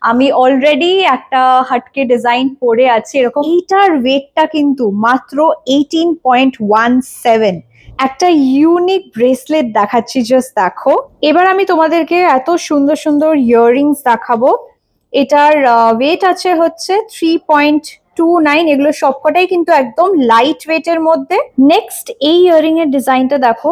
আমি অলরেডি একটা হাটকে ডিজাইন পরে আছি এরকম। এইটার ওয়েটটা কিন্তু মাত্র 18.17। একটা ইউনিক ব্রেসলেট দেখাচ্ছি, জাস্ট দেখো। এবার আমি তোমাদেরকে এত সুন্দর সুন্দর ইয়াররিংস দেখাবো। এটার ওয়েট আছে হচ্ছে 3.29। এগুলো সবকটাই কিন্তু একদম লাইট ওয়েটের মধ্যে। নেক্সট এই ইয়াররিং এর ডিজাইনটা দেখো,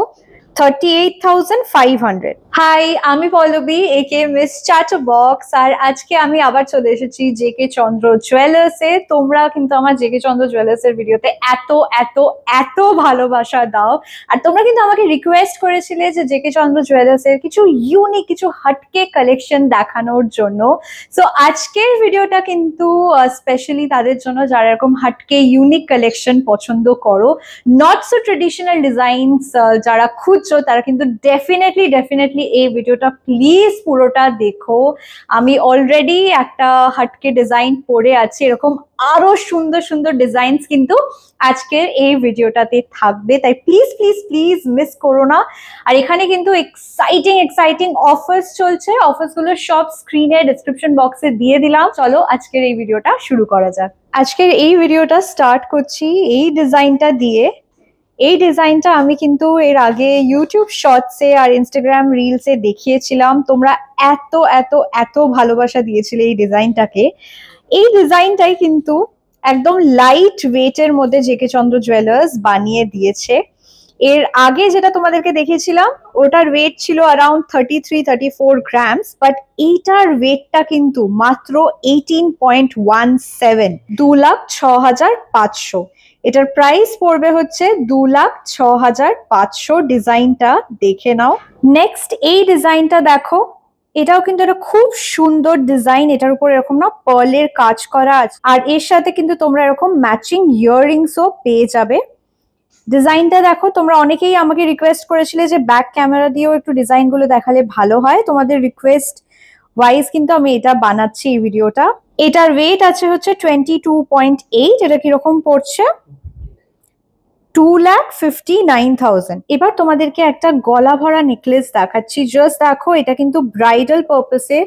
38,500। হাই, আমি পল্লবী একে মিস চ্যাটারবক্স, আর আজকে আমি আবার চলে এসেছি জেকে চন্দ্র জুয়েলার্সে। তোমরা কিন্তু আমার জেকে চন্দ্র জুয়েলার্সের ভিডিওতে এত এত এত ভালোবাসা দাও, আর তোমরা কিন্তু আমাকে রিকোয়েস্ট করেছিলে যে জেকে চন্দ্র জুয়েলার্সের কিছু ইউনিক কিছু হাটকে কালেকশন দেখানোর জন্য। সো আজকের ভিডিওটা কিন্তু স্পেশালি তাদের জন্য যারা এরকম হাটকে ইউনিক কালেকশন পছন্দ করো, নট সো ট্রেডিশনাল ডিজাইনস যারা খুঁজছো, তারা কিন্তু ডেফিনেটলি এই ভিডিওটা প্লিজ পুরোটা দেখো। আমি অলরেডি একটা হাটকে ডিজাইন পরে আছি এরকম, আরো সুন্দর সুন্দর ডিজাইনস কিন্তু আজকের এই ভিডিওটাতে থাকবে, তাই প্লিজ প্লিজ প্লিজ মিস করো না। আর এখানে কিন্তু এক্সাইটিং অফার্স চলছে, অফার্সগুলো সব স্ক্রিনে ডেসক্রিপশন বক্সে দিয়ে দিলাম। চলো আজকের এই ভিডিওটা শুরু করা যাক। আজকের এই ভিডিওটা স্টার্ট করছি এই ডিজাইনটা দিয়ে। এই ডিজাইনটা আমি কিন্তু এর আগে ইউটিউব শর্টসে আর ইনস্টাগ্রাম রিলসে দেখিয়েছিলাম। তোমরা এত এত এত ভালোবাসা দিয়েছিলে এই ডিজাইনটাকে। এই ডিজাইনটাই কিন্তু একদম লাইট ওয়েটের মধ্যে জেকে চন্দ্র জুয়েলার্স বানিয়ে দিয়েছে। এর আগে যেটা তোমাদেরকে দেখিয়েছিলাম ওটার ওয়েট ছিল অ্যারাউন্ড 33-34 গ্রামস, বাট এইটার ওয়েটটা কিন্তু মাত্র 18.17, 2,06,500। এটার প্রাইস পড়বে হচ্ছে 2,06,500। ডিজাইনটা দেখে নাও। নেক্সট এই ডিজাইনটা দেখো, এটাও কিন্তু একটা খুব সুন্দর ডিজাইন। এটার উপর এরকম না পার্লের কাজ করা আছে, আর এর সাথে কিন্তু তোমরা এরকম ম্যাচিং ইয়াররিংসও পেয়ে যাবে। ডিজাইনটা দেখো, তোমরা অনেকেই আমাকে রিকোয়েস্ট করেছিলে যে ব্যাক ক্যামেরা দিয়েও একটু ডিজাইনগুলো দেখালে ভালো হয়। তোমাদের রিকোয়েস্ট ওয়াইজ কিন্তু আমি এটা বানাচ্ছি এই ভিডিওটা। এটার ওয়েট আছে হচ্ছে 22.8। এটা কিরকম পড়ছে? 2,59,000। এবার তোমাদেরকে একটা গলা ভরা নেকলেস দেখাচ্ছি, জাস্ট দেখো। এটা কিন্তু ব্রাইডাল পারপাসে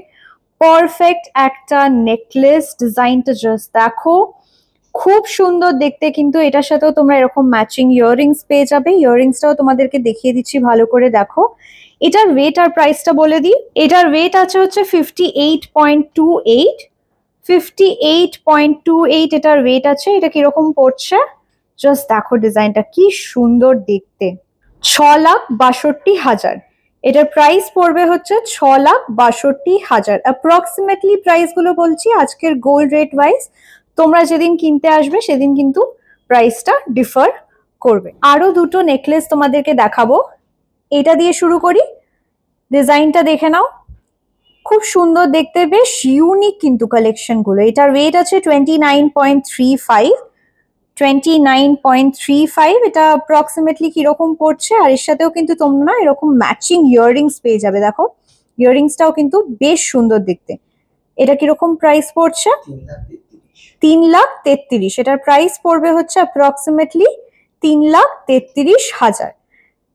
পারফেক্ট একটা নেকলেস। ডিজাইনটা জাস্ট দেখো, খুব সুন্দর দেখতে। কিন্তু এটার সাথেও তোমরা এরকম ম্যাচিং ইয়াররিংস পেয়ে যাবে। ইয়াররিংসটাও তোমাদেরকে দেখিয়ে দিচ্ছি, ভালো করে দেখো। এটার ওয়েট আর প্রাইসটা বলে দিই। এটার ওয়েট আছে হচ্ছে 58.28। 58.28 এটার ওয়েট আছে। এটা কিরকম পড়ছে জাস্ট দেখো। ডিজাইনটা কি সুন্দর দেখতে। 6,62,000। এটার প্রাইস পড়বে হচ্ছে 6,62,000। অ্যাপ্রক্সিমেটলি প্রাইসগুলো বলছি আজকের গোল্ড রেট ওয়াইজ। তোমরা যেদিন কিনতে আসবে সেদিন কিন্তু প্রাইসটা ডিফার করবে। আরো দুটো নেকলেস তোমাদেরকে দেখাবো। এটা দিয়ে শুরু করি। ডিজাইনটা দেখে নাও, খুব সুন্দর দেখতে, বেশ ইউনিক কিন্তু কালেকশন গুলো। এটার ওয়েট আছে 29.35। 29.35। এটা অ্যাপ্রক্সিমেটলি কিরকম পড়ছে, আর এর সাথেও কিন্তু তোমরা এরকম ম্যাচিং ইয়াররিংস পেয়ে যাবে। দেখো ইয়াররিংসটাও কিন্তু বেশ সুন্দর দেখতে। এটা কিরকম প্রাইস পড়ছে? 3,33,000। এটার প্রাইস পড়বে হচ্ছে অ্যাপ্রক্সিমেটলি 3,33,000।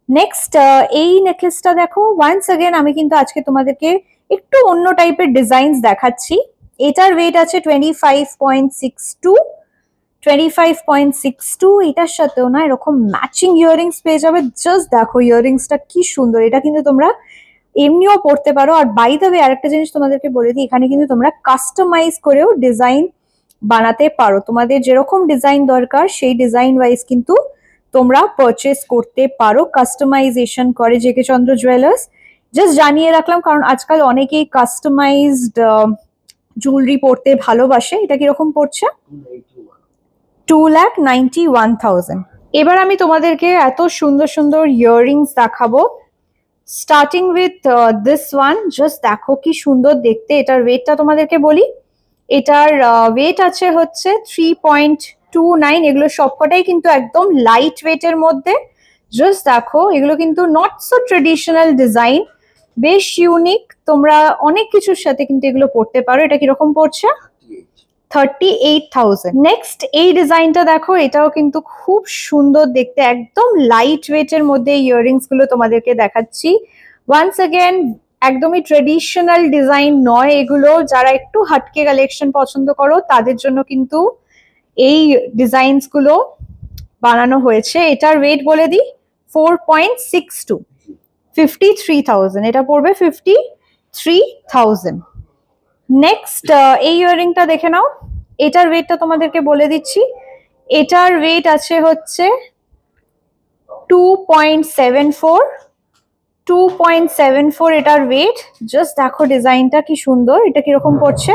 নেক্সট এই নেকলেসটা দেখো। ওয়ান্স अगेन আমি কিন্তু আজকে তোমাদেরকে একটু অন্য টাইপের ডিজাইনস দেখাচ্ছি। এটার ওয়েট আছে 25.62। 25.62। এটার সাথেও না এরকম ম্যাচিং ইয়াররিংস পেয়ে যাবে। জাস্ট দেখো ইয়াররিংসটা কি সুন্দর। এটা কিন্তু তোমরা এমনিও পড়তে পারো। আর বাই দ্য ওয়ে আরেকটা জিনিস তোমাদেরকে বলে দিই, এখানে কিন্তু তোমরা কাস্টমাইজ করেও ডিজাইন বানাতে পারো। তোমাদের যেরকম ডিজাইন দরকার সেই ডিজাইন ওয়াইজ কিন্তু তোমরা পারচেস করতে পারো। কাস্টমাইজেশন করে জেকে চন্দ্র জুয়েলার্স। জাস্ট জানিয়ে রাখলাম, কারণ আজকাল অনেকেই কাস্টমাইজড জুয়েলারি পড়তে ভালোবাসে। এটা কিরকম পড়ছে? 2,91,000। এবার আমি তোমাদেরকে এত সুন্দর সুন্দর ইয়াররিংস দেখাবো। Starting with this one. Just দেখো কি সুন্দর দেখতে। এটার ওয়েটটা তোমাদেরকে বলি। এটার ওয়েট আছে হচ্ছে 3.29। এগুলো সবকটাই কিন্তু একদম লাইট ওয়েটের মধ্যে। জাস্ট দেখো, এগুলো কিন্তু নট সো ট্রেডিশনাল ডিজাইন, বেশ ইউনিক। তোমরা অনেক কিছুর সাথে কিন্তু এগুলো পড়তে পারো। এটা কিরকম পড়ছে? 38,000। নেক্সট এই ডিজাইনটা দেখো। এটাও কিন্তু খুব সুন্দর দেখতে, একদম লাইট ওয়েটের মধ্যে ইয়াররিংস গুলো তোমাদেরকে দেখাচ্ছি। ওয়ান্স अगेन একদমই ট্রেডিশনাল ডিজাইন নয় এগুলো, যারা একটু হাটকে কালেকশন পছন্দ করো তাদের জন্য কিন্তু এই ডিজাইনস গুলো বানানো হয়েছে। এটার ওয়েট বলে দিই 4.62, 53,000, এটা পড়বে 53,000। নেক্সট এই ইয়াররিংটা দেখে নাও, এটার ওয়েটটা তোমাদেরকে বলে দিচ্ছি। এটার ওয়েট আছে হচ্ছে 2.74, 2.74 এটার ওয়েট। জাস্ট দেখো ডিজাইনটা কি সুন্দর। এটা কিরকম পড়ছে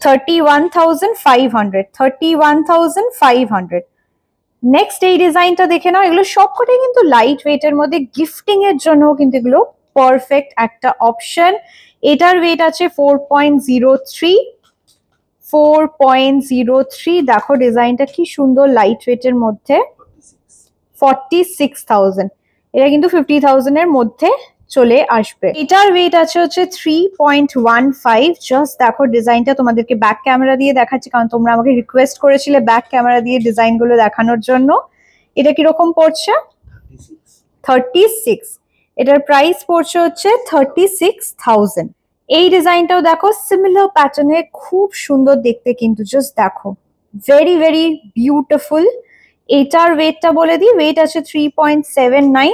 31,500, 31,500। নেক্সট এই ডিজাইনটা দেখে নাও। এগুলো সবকটাই কিন্তু লাইট ওয়েটের মধ্যে, গিফটিং এর জন্য কিন্তু এগুলো পারফেক্ট একটা অপশন। এটার ওয়েট আছে 4.03, 4.03। দেখো ডিজাইনটা কি সুন্দর লাইট ওয়েটের মধ্যে। 46,000, এটা কিন্তু 50,000 এর মধ্যে চলে আসবে। এটার ওয়েট আছে হচ্ছে 3.15। জাস্ট দেখো ডিজাইনটা, তোমাদেরকে ব্যাক ক্যামেরা দিয়ে দেখাচ্ছি কারণ তোমরা আমাকে রিকোয়েস্ট করেছিলে ব্যাক ক্যামেরা দিয়ে ডিজাইন গুলো দেখানোর জন্য। এটা কিরকম পড়ছে 36, এটার প্রাইস পড়ছে হচ্ছে 36,000। এই ডিজাইনটাও দেখো সিমিলার প্যাটার্নে, খুব সুন্দর দেখতে কিন্তু। জাস্ট দেখো ভেরি ভেরি বিউটিফুল। এটার ওয়েটটা বলে দিই, ওয়েট আছে 3.79,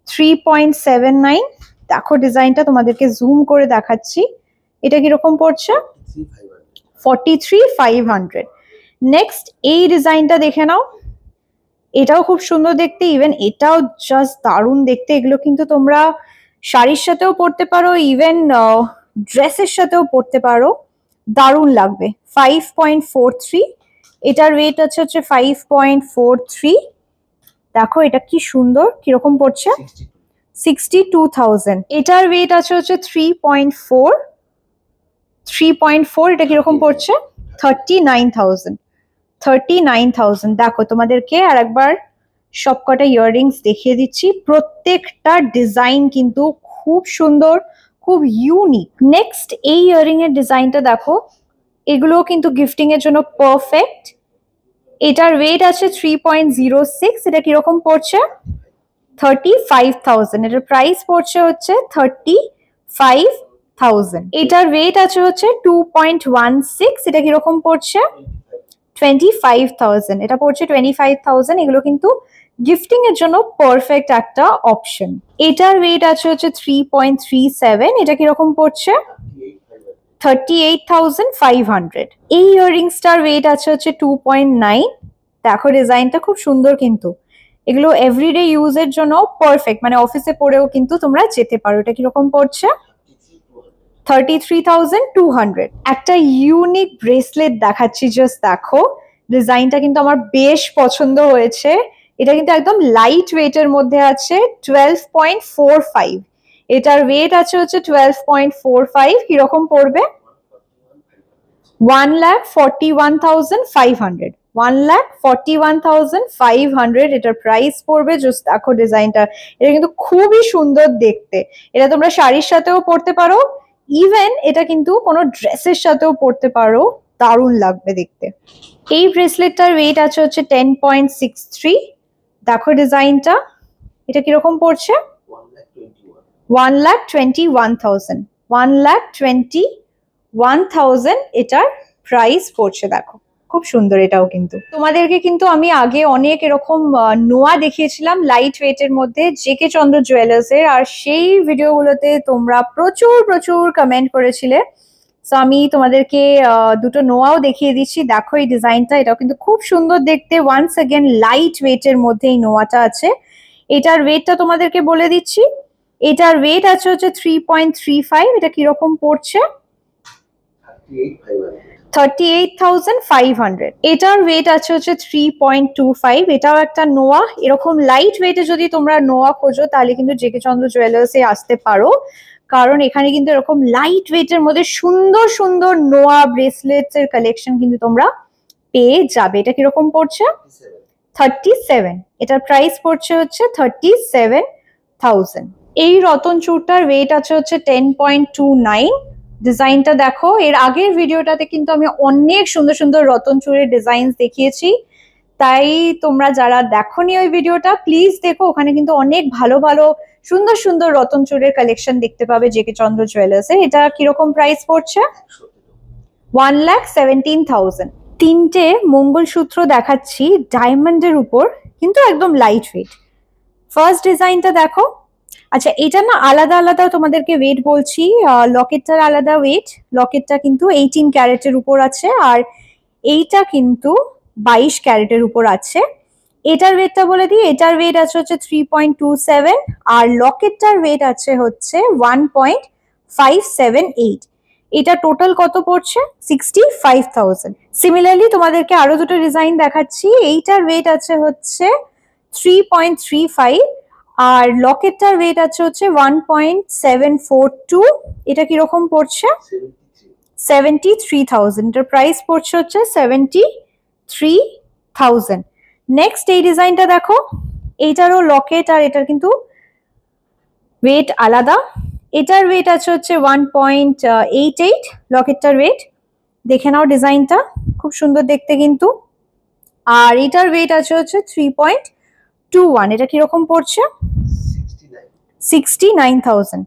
3.79। দেখো ডিজাইনটা তোমাদেরকে জুম করে দেখাচ্ছি। এটা কিরকম পড়ছে 43,500। নেক্সট এই ডিজাইনটা দেখে নাও, এটাও খুব সুন্দর দেখতে, ইভেন এটাও জাস্ট দারুণ দেখতে। এগুলো কিন্তু তোমরা শাড়ির সাথেও পরতে পারো, ইভেন ড্রেসের সাথেও পরতে পারো, দারুণ লাগবে। 5.43, এটার ওয়েট আছে হচ্ছে 5.43। দেখো এটা কি সুন্দর, কিরকম পড়ছে 62,000। এটার ওয়েট আছে হচ্ছে 3.4, 3.4। এটা কিরকম পড়ছে 39,000, 39,000। দেখো তোমাদেরকে আর একবার সবকটা ইয়াররিংস দেখিয়ে দিচ্ছি। প্রত্যেকটা ডিজাইন কিন্তু খুব সুন্দর, খুব ইউনিক। নেক্সট এই ইয়াররিং এর ডিজাইনটা দেখো, এগুলো কিন্তু গিফটিং এর জন্য পারফেক্ট। এটার ওয়েট আছে 3.06। এটা কিরকম পড়ছে 35,000। এটার প্রাইস পড়ছে হচ্ছে 35,000। এটার ওয়েট আছে হচ্ছে 2.16। এটা কিরকম পড়ছে 25,000। এটা পড়ছে 25,000। এগুলো কিন্তু গিফটিং এর জন্য পারফেক্ট একটা অপশন। এটার ওয়েট আছে হচ্ছে 3.37। এটা কিরকম পড়ছে 38,500। এই ইয়াররিংসটার ওয়েট আছে হচ্ছে 2.9। দেখো ডিজাইনটা খুব সুন্দর কিন্তু। এগুলো এভরিডে ইউজের জন্য পারফেক্ট, মানে অফিসে পরেও কিন্তু তোমরা যেতে পারো। এটা কিরকম পড়ছে 33,200। একটা ইউনিক ব্রেসলেট দেখাচ্ছি, জাস্ট দেখো ডিজাইনটা কিন্তু আমার বেশ পছন্দ হয়েছে। এটা কিন্তু একদম লাইট ওয়েটের মধ্যে আছে, 12.45। এটার ওয়েট আছে হচ্ছে 12.45। কিরকম পড়বে 1,41,500, 1,41,500 এটার প্রাইস পড়বে। জাস্ট দেখো ডিজাইনটা, এটা কিন্তু খুবই সুন্দর দেখতে। এটা তোমরা শাড়ির সাথেও পরতে পারো, ইভেন এটা কিন্তু কোনো ড্রেসের সাথেও পরতে পারো, দারুণ লাগবে দেখতে। এই ব্রেসলেটটার ওয়েট আছে হচ্ছে 10.63। দেখো ডিজাইনটা, এটা কিরকম পড়ছে 1,21,000, 1,21,000 এটার প্রাইস পড়ছে। দেখো খুব সুন্দর এটাও কিন্তু। তোমাদেরকে কিন্তু আমি আগে অনেক এরকম নোয়া দেখিয়েছিলাম লাইট ওয়েটের মধ্যে জেকে চন্দ্র জুয়েলার্স এর, আর সেই ভিডিওগুলোতে তোমরা প্রচুর প্রচুর কমেন্ট করেছিলে। সো আমি তোমাদেরকে দুটো নোয়াও দেখিয়ে দিচ্ছি। দেখো এই ডিজাইনটা, এটাও কিন্তু খুব সুন্দর দেখতে। ওয়ান্স अगेन লাইট ওয়েটের মধ্যে এই নোয়াটা আছে। এটার ওয়েটটা তোমাদেরকে বলে দিচ্ছি। এটার ওয়েট আছে হচ্ছে 3.35। এটা কিরকম পড়ছে 38,500। এটার ওয়েট আছে হচ্ছে 3.25। এটাও একটা নোয়া। এরকম লাইট ওয়েটে যদি তোমরা নোয়া খোঁজো তাহলে কিন্তু জেকে চন্দ্র জুয়েলার্সে আসতে পারো, কারণ এখানে কিন্তু এরকম লাইট ওয়েটের মধ্যে সুন্দর সুন্দর নোয়া ব্রেসলেটস এর কালেকশন কিন্তু তোমরা পেয়ে যাবে। এটা কিরকম পড়ছে 37। এটার প্রাইস পড়ছে হচ্ছে 37,000। এই রতন চূড়টার ওয়েট আছে হচ্ছে 10.29। ডিজাইনটা দেখো, এর আগের ভিডিওটাতে কিন্তু আমি অনেক সুন্দর সুন্দর রতন চূড়ের ডিজাইন দেখিয়েছি। তাই তোমরা যারা দেখোনি ওই ভিডিওটা প্লিজ দেখো, ওখানে কিন্তু অনেক ভালো ভালো সুন্দর সুন্দর রতন চুড়ের কালেকশন দেখতে পাবে জেকে চন্দ্র জুয়েলার্স এ। এটা কিরকম প্রাইস পড়ছে? 1,17,000। তিনটে মঙ্গলসূত্র দেখাচ্ছি ডায়মন্ডের উপর, কিন্তু একদম লাইট ওয়েট। ফার্স্ট ডিজাইনটা দেখো। আচ্ছা, এটা না আলাদা আলাদা তোমাদেরকে ওয়েট বলছি। লকেটটার আলাদা ওয়েট, লকেটটা কিন্তু 18 ক্যারেটের উপর আছে, আর এইটা কিন্তু 22 ক্যারেটের উপর আছে। এটার ওয়েটটা বলে দিই, এটার ওয়েট আছে হচ্ছে 3.27, আর লকেটটার ওয়েট আছে হচ্ছে 1.578। এটা টোটাল কত পড়ছে? 65,000। সিমিলারলি তোমাদেরকে আরো দুটো ডিজাইন দেখাচ্ছি। এইটার ওয়েট আছে হচ্ছে 3.35, আর লকেটটার ওয়েট আছে হচ্ছে 1.742। এটা কিরকম পড়ছে? 73,000। এটার প্রাইস পড়ছে হচ্ছে 73,000। নেক্সট এই ডিজাইনটা দেখো, এইটারও লকেট আর এটার কিন্তু ওয়েট আলাদা। এটার ওয়েট আছে হচ্ছে 1.88 লকেটটার ওয়েট। দেখে নাও ডিজাইনটা, খুব সুন্দর দেখতে কিন্তু। আর এটার ওয়েট আছে হচ্ছে 3.21। এটা কিরকম পড়ছে? 69,000।